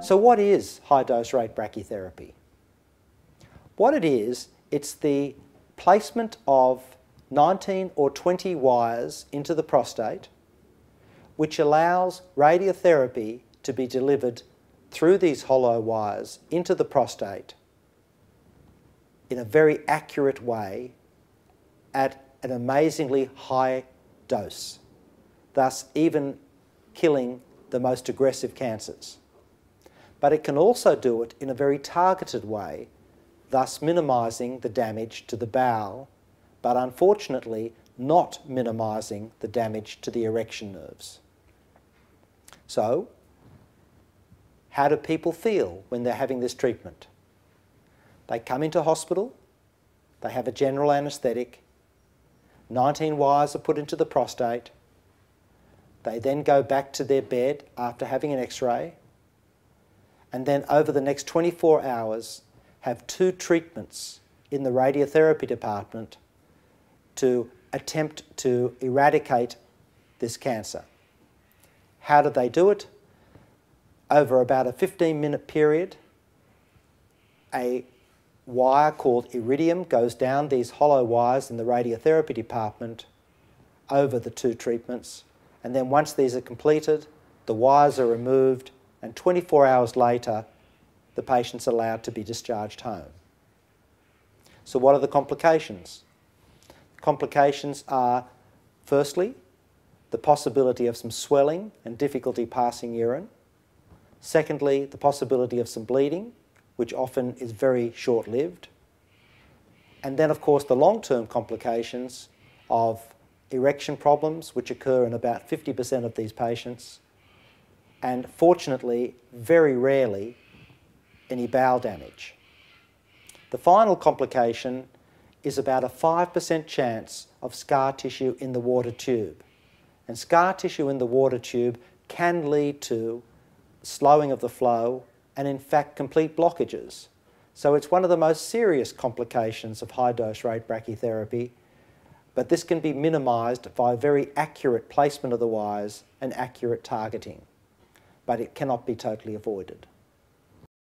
So what is high-dose rate brachytherapy? What it is, it's the placement of 19 or 20 wires into the prostate, which allows radiotherapy to be delivered through these hollow wires into the prostate in a very accurate way at an amazingly high dose, thus even killing the most aggressive cancers. But it can also do it in a very targeted way, thus minimising the damage to the bowel, but unfortunately not minimising the damage to the erection nerves. So, how do people feel when they're having this treatment? They come into hospital, they have a general anaesthetic, 19 wires are put into the prostate, they then go back to their bed after having an X-ray, and then over the next 24 hours have 2 treatments in the radiotherapy department to attempt to eradicate this cancer. How do they do it? Over about a 15-minute period, a wire called iridium goes down these hollow wires in the radiotherapy department over the 2 treatments, and then once these are completed, the wires are removed, and 24 hours later, the patient's allowed to be discharged home. So what are the complications? Complications are, firstly, the possibility of some swelling and difficulty passing urine. Secondly, the possibility of some bleeding, which often is very short-lived. And then, of course, the long-term complications of erection problems, which occur in about 50% of these patients, and fortunately, very rarely, any bowel damage. The final complication is about a 5% chance of scar tissue in the water tube. And scar tissue in the water tube can lead to slowing of the flow and, in fact, complete blockages. So it's one of the most serious complications of high-dose rate brachytherapy, but this can be minimised by very accurate placement of the wires and accurate targeting. But it cannot be totally avoided.